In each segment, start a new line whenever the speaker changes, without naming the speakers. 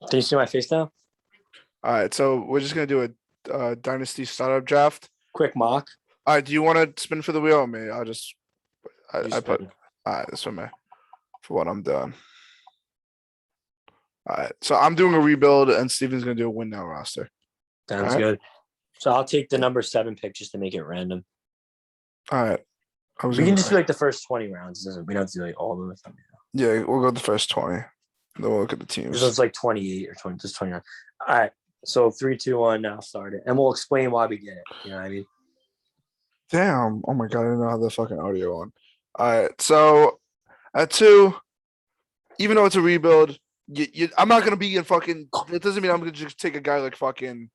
Can you see my face now?
All right, so we're just gonna do a Dynasty startup draft.
Quick mock.
All right, do you want to spin for the wheel or me? I'll just I put.
spin.
All right, this for me for what I'm doing. All right, so I'm doing a rebuild, and Steven's gonna do a win now roster.
Sounds
All right.
good. So I'll take the number 7 pick just to make it random.
All right,
We can just do like the first 20 rounds. We don't have to do like all of them.
Yeah, we'll go the first 20. Then we'll look at the teams.
So it's like 28 or 20, just 29. All right. So 3, 2, 1. Now start it, and we'll explain why we get it. You know what I mean?
Damn! Oh my god, I didn't know how the fucking audio on. All right, so at 2, even though it's a rebuild, I'm not gonna be in fucking. It doesn't mean I'm gonna just take a guy like fucking.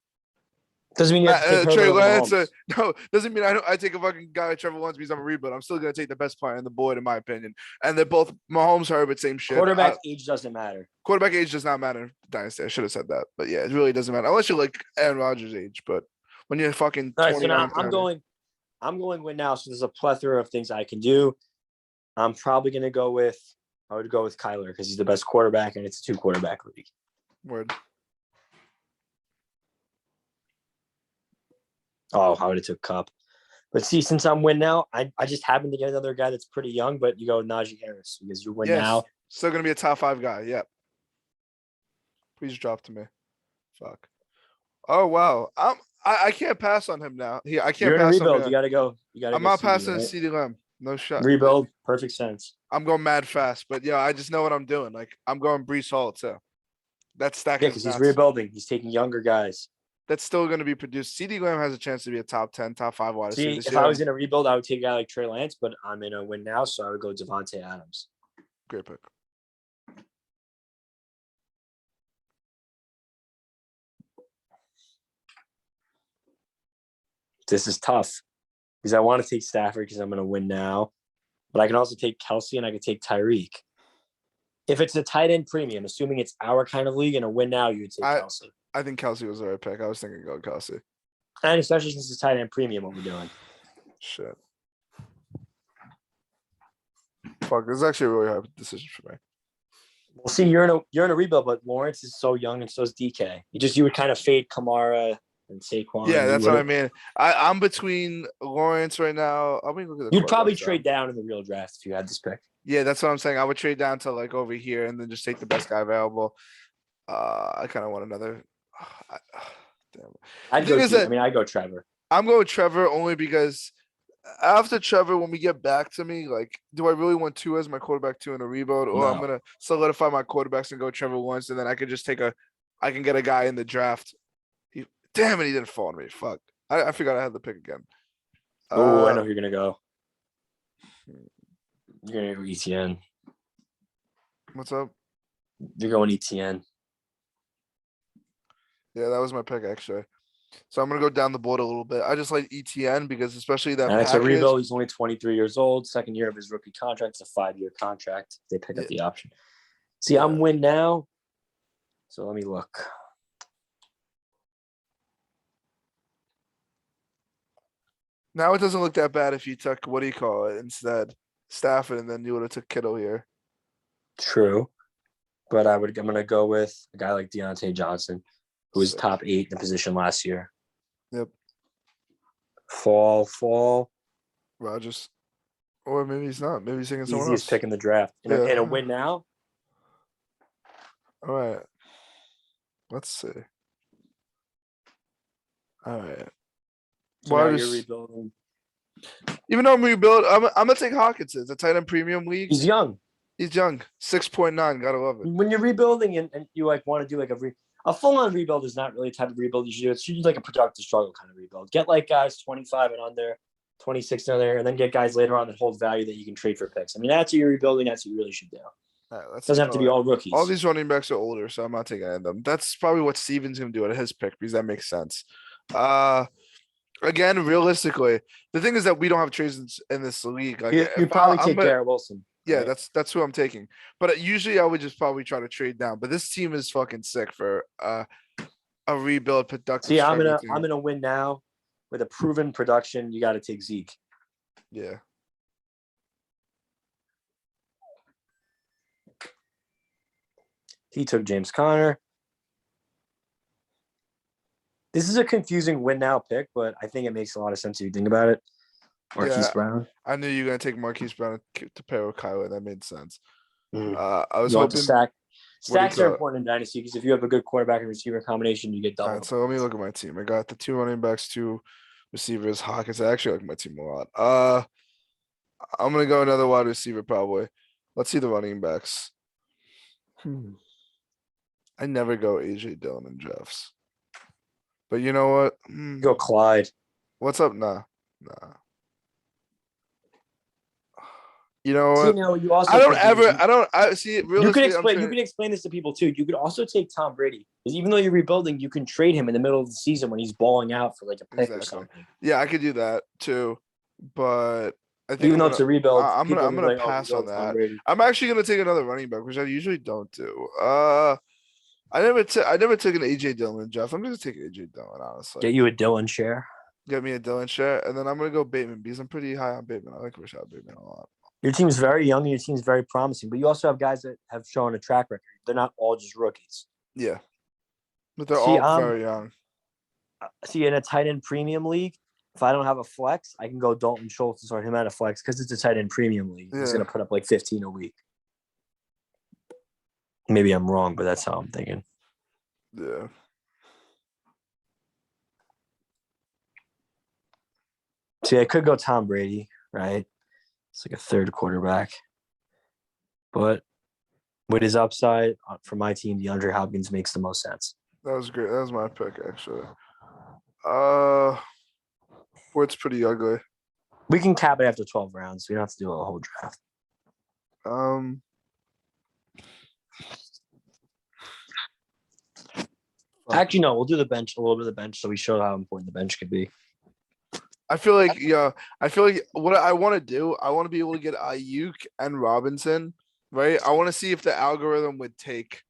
Doesn't mean you have to take
Trey
Herbert
Lance.
over Mahomes.
No, doesn't mean I take a fucking guy like Trevor Lawrence because I'm a rebuild. I'm still gonna take the best player on the board, in my opinion. And they're both Mahomes, Herbert, same shit.
Quarterback age doesn't matter.
Quarterback age does not matter in Dynasty. I should have said that, but yeah, it really doesn't matter unless you're like Aaron Rodgers' age. But when you're fucking 29,
All right, so now
30,
I'm going win now. So there's a plethora of things I can do. I'm probably gonna go with. I would go with Kyler because he's the best quarterback, and it's a 2-quarterback league.
Word.
Oh, I would have took Cup. But see, since I'm win now, I just happen to get another guy that's pretty young, but you go Najee Harris because you win now.
Still gonna be a top 5 guy. Yep. Please drop to me. Fuck. Oh wow. I can't pass on him now. I can't
You're in a
pass
rebuild.
on him.
You gotta go.
I'm not passing CeeDee Lamb. No shot.
Rebuild, perfect sense.
I'm going mad fast, but yeah, I just know what I'm doing. Like I'm going Brees Hall too. That's stacking.
Yeah, because he's rebuilding. He's taking younger guys.
That's still going to be produced. CeeDee Lamb has a chance to be a top 10, top 5 wide receiver.
See, if I was in a rebuild, I would take a guy like Trey Lance, but I'm in a win now, so I would go Devontae Adams.
Great pick.
This is tough because I want to take Stafford because I'm going to win now, but I can also take Kelsey and I can take Tyreek. If it's a tight end premium, assuming it's our kind of league and a win now, you would take Kelsey.
I think Kelsey was the right pick. I was thinking go Kelsey.
And especially since it's tight end premium, what we're doing.
Shit. Fuck, this is actually a really hard decision for me.
Well, see, you're in a rebuild, but Lawrence is so young and so is DK. You would kind of fade Kamara and Saquon.
Yeah, that's what I mean. I'm between Lawrence right now. I mean, look at
you'd probably trade down in the real draft if you had this pick.
Yeah, that's what I'm saying. I would trade down to like over here and then just take the best guy available. I kind of want another. Damn.
I'd go Trevor.
I'm going with Trevor only because after Trevor, when we get back to me, like, do I really want 2 as my quarterback 2 in a rebuild, or I'm gonna solidify my quarterbacks and go Trevor once, and then I could just I can get a guy in the draft. Damn it, he didn't fall on me. Fuck. I forgot I had the pick again.
Oh, I know who you're gonna go. You're gonna go ETN.
What's up?
You're going ETN.
Yeah, that was my pick actually. So I'm gonna go down the board a little bit. I just like ETN because especially that.
And it's a rebuild. He's only 23 years old. Second year of his rookie contract. It's a 5-year contract. They pick up the option. See, I'm win now. So let me look.
Now it doesn't look that bad if you took instead Stafford, and then you would have took Kittle here.
True, but I'm gonna go with a guy like Deontay Johnson, who was top 8 in the position last year.
Yep.
Fall.
Rodgers, or maybe he's not. Maybe he's taking someone else.
Easiest pick in the draft. In a win now.
All right. Let's see. All right.
So now you're rebuilding.
Even though I'm rebuild, I'm gonna take Hawkins. It's a tight end premium league.
He's young.
6.9. Gotta love it.
When you're rebuilding and you like want to do like a full-on rebuild is not really the type of rebuild you should do. It's usually like a productive struggle kind of rebuild. Get like guys 25 and under, 26 and under, and then get guys later on that hold value that you can trade for picks. I mean, that's what you're rebuilding. That's what you really should do.
All right,
doesn't have to be all rookies.
All these running backs are older, so I'm not taking any of them. That's probably what Steven's gonna do at his pick because that makes sense. Again, realistically, the thing is that we don't have trades in this league. Like,
you probably take Garrett Wilson.
Yeah, right? That's who I'm taking. But usually I would just probably try to trade down. But this team is fucking sick for a rebuild productive.
See, I'm gonna win now with a proven production. You got to take Zeke.
Yeah.
He took James Conner. This is a confusing win now pick, but I think it makes a lot of sense if you think about it. Marquise Brown.
I knew you were gonna take Marquise Brown to pair with Kyler. That made sense.
Mm.
I was
You want to
hoping.
stack.
What do you
Stacks are
call it?
important in Dynasty because if you have a good quarterback and receiver combination, you get
All
double.
right, so let me look at my team. I got the 2 running backs, 2 receivers, Hawkins. I actually like my team a lot. I'm gonna go another wide receiver probably. Let's see the running backs. I never go AJ Dillon in drafts. But you know what?
Go Clyde.
What's up? Nah. You know
See,
what?
no, you also
I don't
take
ever.
you-
I don't. I see.
You can
Realistically,
explain. You can explain this to people too. You could also take Tom Brady because even though you're rebuilding, you can trade him in the middle of the season when he's balling out for like a pick or something.
Yeah, I could do that too. But I think
Even
I'm
though
gonna.
it's a rebuild,
I'm
people
gonna.
are
I'm
gonna be
gonna
like, "Oh,
pass on
rebuild Tom
that.
Brady."
I'm actually gonna take another running back, which I usually don't do. I never took an AJ Dillon, Jeff. I'm just taking AJ Dillon, honestly.
Get you a Dylan share.
Get me a Dillon share, and then I'm gonna go Bateman because I'm pretty high on Bateman. I like Rashad Bateman a lot.
Your team's very young and your team's very promising, but you also have guys that have shown a track record. They're not all just rookies.
Yeah, but they're all very young.
See, in a tight end premium league, if I don't have a flex, I can go Dalton Schultz and start him at a flex because it's a tight end premium league. He's going to put up like 15 a week. Maybe I'm wrong, but that's how I'm thinking.
Yeah.
See, I could go Tom Brady, right? It's like a third quarterback. But with his upside for my team, DeAndre Hopkins makes the most sense.
That was great. That was my pick, actually. It's pretty ugly.
We can cap it after 12 rounds. We don't have to do a whole draft. Actually, no, we'll do the bench, a little bit of the bench, so we show how important the bench could be.
I feel like what I want to do, I want to be able to get Ayuk and Robinson, right? I want to see if the algorithm would take.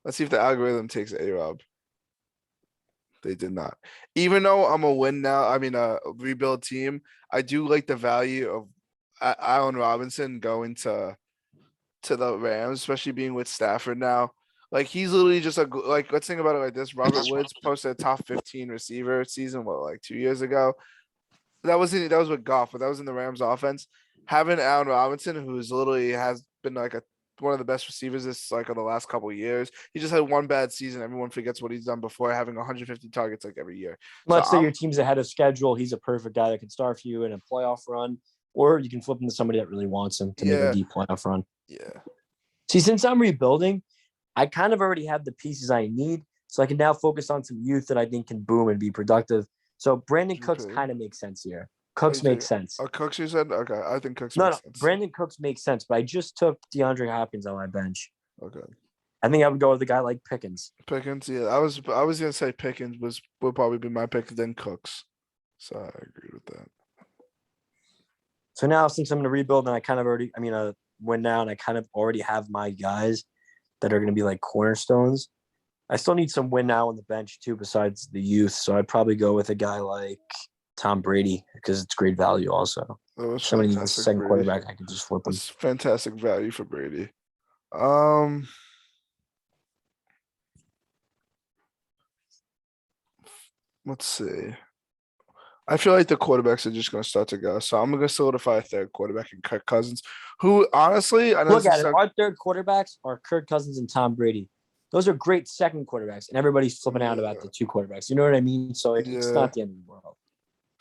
Let's see if the algorithm takes A-Rob. They did not. Even though I'm a rebuild team, I do like the value of Allen Robinson going to the Rams, especially being with Stafford now. Like he's literally just let's think about it like this. Robert Woods posted a top 15 receiver season, like 2 years ago. That was with Goff, but that was in the Rams offense. Having Allen Robinson, who's literally has been like one of the best receivers this of the last couple of years. He just had one bad season. Everyone forgets what he's done before, having 150 targets like every year.
Let's say your team's ahead of schedule. He's a perfect guy that can start for you in a playoff run, or you can flip him to somebody that really wants him to make a deep playoff run.
Yeah.
See, since I'm rebuilding, I kind of already have the pieces I need, so I can now focus on some youth that I think can boom and be productive. So Brandon Cooks kind of makes sense here. Cooks makes sense.
Oh, Cooks, you said? Okay, I think Cooks makes sense.
Brandon Cooks makes sense, but I just took DeAndre Hopkins on my bench.
Okay.
I think I would go with a guy like Pickens.
Pickens, yeah. I was gonna say Pickens would probably be my pick, then Cooks. So I agree with that.
So now since I'm going to rebuild and I kind of already win now and I kind of already have my guys that are going to be like cornerstones. I still need some win now on the bench too, besides the youth. So I'd probably go with a guy like Tom Brady because it's great value also. Somebody needs a second quarterback, I can just flip him.
That's fantastic value for Brady. Let's see. I feel like the quarterbacks are just going to start to go. So I'm going to solidify a third quarterback in Kirk Cousins, who honestly, I know
look at it. Our third quarterbacks are Kirk Cousins and Tom Brady. Those are great second quarterbacks, and everybody's flipping out about the two quarterbacks. You know what I mean? So it's not the end of the world.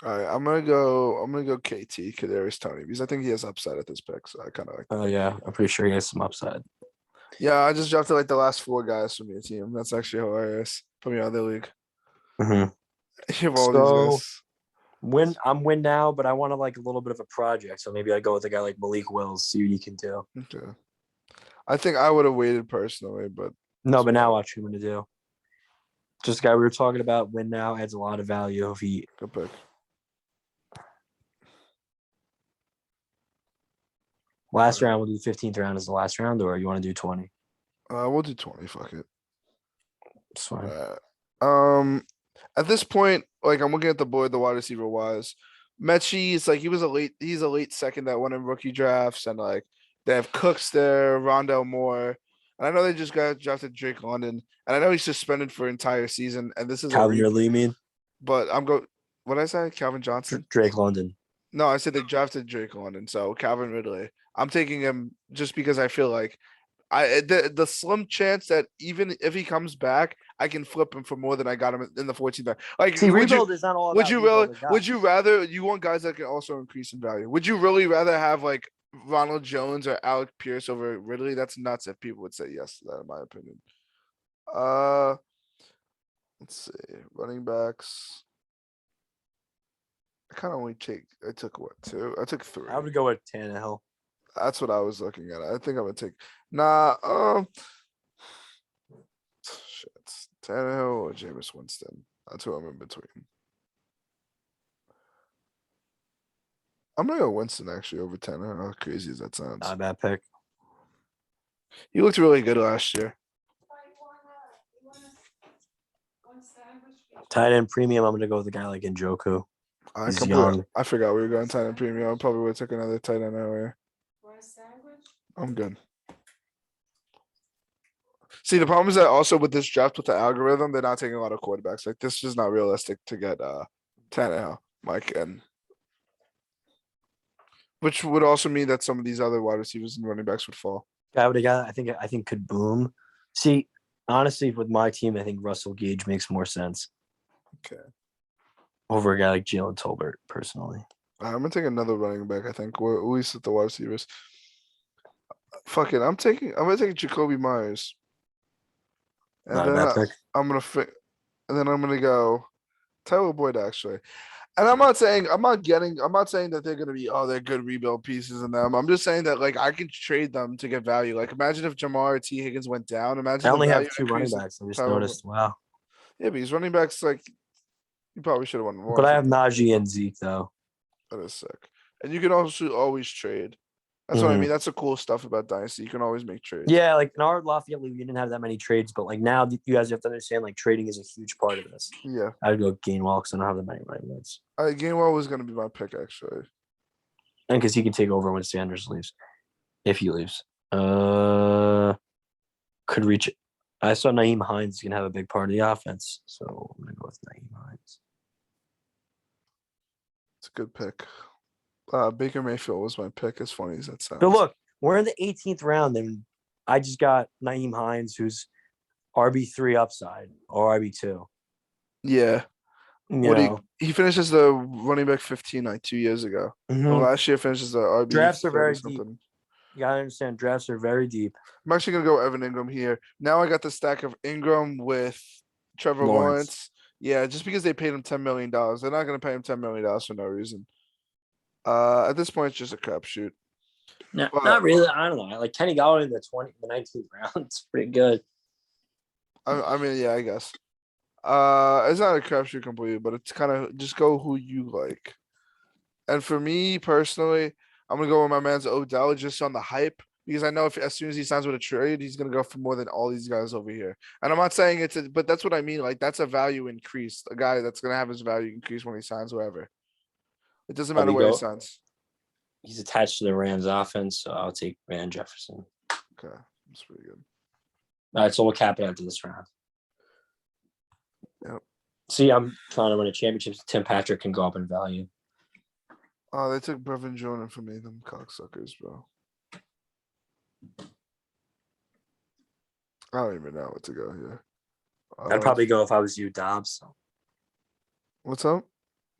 All right, I'm gonna go KT Kadarius Toney because I think he has upside at this pick. So I kind of like.
Oh yeah, I'm pretty sure he has some upside.
Yeah, I just drafted like the last 4 guys from your team. That's actually hilarious from your other league.
Mm-hmm.
You have all these guys.
I'm win now, but I want to like a little bit of a project. So maybe I go with a guy like Malik Willis, see what he can do.
Okay. I think I would have waited personally, but
no, but now watch what I'm gonna do. Just the guy we were talking about, win now adds a lot of value if he.
Good pick.
Last round, we'll do 15th round as the last round, or you want to do 20?
We'll do 20. Fuck it.
It's fine.
At this point, like I'm looking at the board, the wide receiver wise, Mechie is like he's a late second that won in rookie drafts, and like they have Cooks there, Rondell Moore, and I know they just got drafted Drake London, and I know he's suspended for entire season, and this is
Calvin Ridley, you mean?
but I'm go. What did I say? Calvin Johnson.
Drake London.
No, I said they drafted Drake London, so Calvin Ridley. I'm taking him just because I feel like the slim chance that even if he comes back, I can flip him for more than I got him in the 14th round. Like,
See, rebuild is not all
would
about
you really?
rebuilding
Would you
guys.
rather? You want guys that can also increase in value? Would you really rather have like Ronald Jones or Alec Pierce over Ridley? That's nuts. If people would say yes to that, in my opinion. Uh, let's see, running backs. I kind of only took what, 2? I took 3.
I would go with Tannehill.
That's what I was looking at. I think I'm gonna take shit. Tannehill or Jameis Winston. That's who I'm in between. I'm gonna go Winston actually over Tannehill. How crazy as that sounds.
Not a bad pick.
He looked really good last year.
Tight end premium, I'm gonna go with a guy like Njoku.
I
He's
completely,
young.
I forgot we were going tight end premium. I probably would have took another tight end earlier. I'm good. See, the problem is that also with this draft with the algorithm, they're not taking a lot of quarterbacks. Like, this is not realistic to get Tannehill, Mike, and which would also mean that some of these other wide receivers and running backs would fall.
Guy would have got. I think could boom. See, honestly, with my team, I think Russell Gage makes more sense.
Okay.
Over a guy like Jalen Tolbert, personally.
I'm gonna take another running back. I think we're at least at the wide receivers. Fuck it, I'm gonna take Jacoby Myers, and
Not a
then
bad pick.
I'm gonna go Tyler Boyd actually. And I'm not saying that they're gonna be they're good rebuild pieces in them. I'm just saying that like I can trade them to get value. Like imagine if Jamar or T Higgins went down. Imagine
I
the
only have
value
2 running
increase of
backs. I just
Tyler
noticed. Wow.
Yeah, but he's running backs like you probably should have won more.
But I have Najee and Zeke though.
That is sick. And you can also always trade. That's what I mean. That's the cool stuff about Dynasty. You can always make trades.
Yeah, like in our Lafayette league, we didn't have that many trades, but like now you guys have to understand like trading is a huge part of this.
Yeah.
I'd go Gainwell because I don't have that many running backs.
Gainwell was gonna be my pick actually.
And because he can take over when Sanders leaves. If he leaves. Could reach it. I saw Naeem Hines can have a big part of the offense. So I'm gonna go with Naeem Hines.
It's a good pick. Baker Mayfield was my pick, as funny as that sounds.
But look, we're in the 18th round, and I just got Naeem Hines, who's RB3 upside or RB2.
Yeah. He finishes the running back 15 like 2 years ago. Last year finishes the RB.
Drafts are very deep. You gotta understand, drafts are very deep.
I'm actually gonna go Evan Ingram here. Now I got the stack of Ingram with Trevor Lawrence. Yeah, just because they paid him $10 million. They're not gonna pay him $10 million for no reason. At this point, it's just a crapshoot.
No, not really. I don't know. Like Kenny Galladay in the 19th round. It's pretty good.
I mean, yeah, I guess. It's not a crapshoot completely, but it's kind of just go who you like. And for me personally, I'm gonna go with my man's Odell just on the hype because I know if as soon as he signs with a trade, he's gonna go for more than all these guys over here. And I'm not saying but that's what I mean. Like that's a value increase. A guy that's gonna have his value increase when he signs wherever. It doesn't matter where he signs.
He's attached to the Rams offense, so I'll take Van Jefferson.
Okay, that's pretty good.
All right, so we'll cap it after this round.
Yep.
See, I'm trying to win a championship. Tim Patrick can go up in value.
Oh, they took Brevin Jordan from me, them cocksuckers, bro. I don't even know what to go here.
I'd probably go if I was you, Dobbs.
What's up?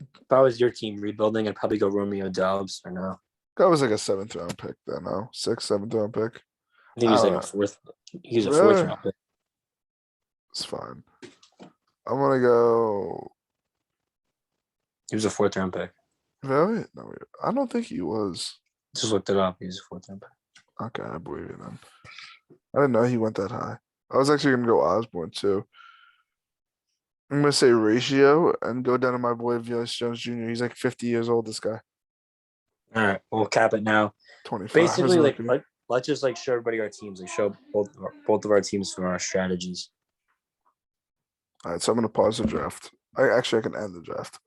If I was your team rebuilding, I'd probably go Romeo Dobbs or no.
That was like a 7th round pick then, no? 6th, 7th round pick.
I think he's like a 4th. He's a 4th round pick.
It's fine. I'm gonna go.
He was a 4th round pick.
Really? No, I don't think he was.
Just looked it up. He's a 4th round pick.
Okay, I believe you then. I didn't know he went that high. I was actually gonna go Osborne too. I'm gonna say ratio and go down to my boy Velus Jones Jr. He's like 50 years old. This guy.
All right, we'll cap it now.
25.
Basically, like let's just like show everybody our teams. Like show both of our teams for our strategies.
All right, so I'm gonna pause the draft. I can end the draft.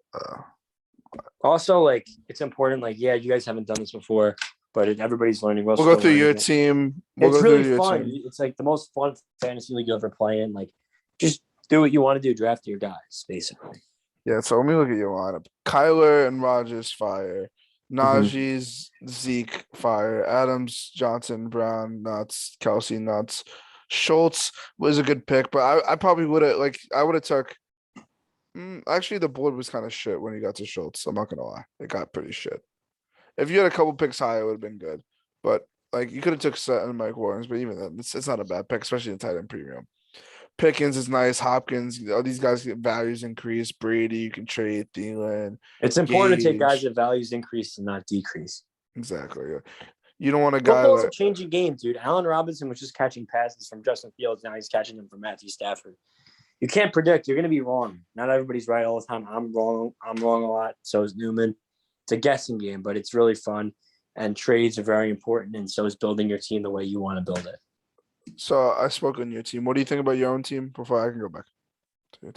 Also, like it's important. Like, yeah, you guys haven't done this before, but everybody's learning.
We'll go through your team.
It's really fun. It's like the most fun fantasy league you ever play in. Like, just do what you want to do. Draft your guys, basically.
Yeah, so let me look at your lineup. Kyler and Rogers fire.
Mhm.
Najee's Zeke fire. Adams, Johnson, Brown, nuts. Kelsey, nuts. Schultz was a good pick, but I probably would have I would have took. Actually, the board was kind of shit when you got to Schultz. I'm not gonna lie, it got pretty shit. If you had a couple picks high, it would have been good. But like you could have took Sutton and Mike Williams, but even then, it's not a bad pick, especially in tight end premium. Pickens is nice. Hopkins, all these guys get values increase. Brady, you can trade. Thielen,
It's important to take guys
Gage.
that values increase and not decrease.
Exactly. Yeah. You don't want a guy
Football's a
that.
changing game, dude. Allen Robinson was just catching passes from Justin Fields. Now he's catching them from Matthew Stafford. You can't predict. You're going to be wrong. Not everybody's right all the time. I'm wrong. I'm wrong a lot. So is Newman. It's a guessing game, but it's really fun. And trades are very important. And so is building your team the way you want to build it.
So I spoke on your team. What do you think about your own team before I can go back?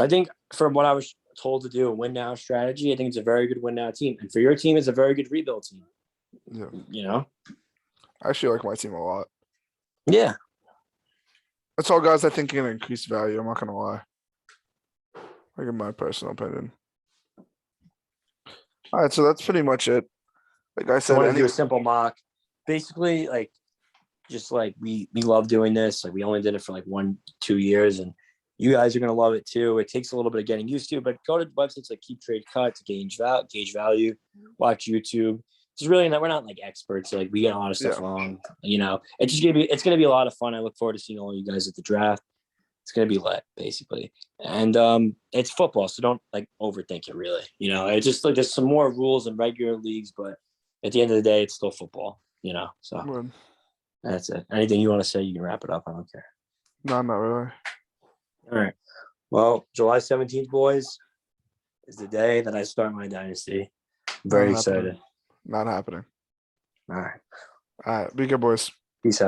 I think from what I was told to do, a win now strategy, I think it's a very good win now team. And for your team, it's a very good rebuild team.
Yeah.
You know?
I actually like my team a lot.
Yeah.
That's all guys I think can increase value. I'm not gonna lie. Like in my personal opinion. All right, so that's pretty much it. Like I
I
said,
want to do a simple mock. Basically, just we love doing this. Like we only did it for 1-2 years, and you guys are gonna love it too. It takes a little bit of getting used to, but go to websites like Keep Trade Cut to gauge value, watch YouTube. It's really not, we're not experts. We get a lot of stuff wrong. It's gonna be a lot of fun. I look forward to seeing all you guys at the draft. It's gonna be lit, basically. And it's football, so don't overthink it really. It's just there's some more rules in regular leagues, but at the end of the day, it's still football, so that's it. Anything you want to say, you can wrap it up. I don't care.
No, not really.
All right. Well, July 17th, boys, is the day that I start my dynasty. I'm very excited.
Not happening.
All right.
All right. Be good, boys.
Peace out.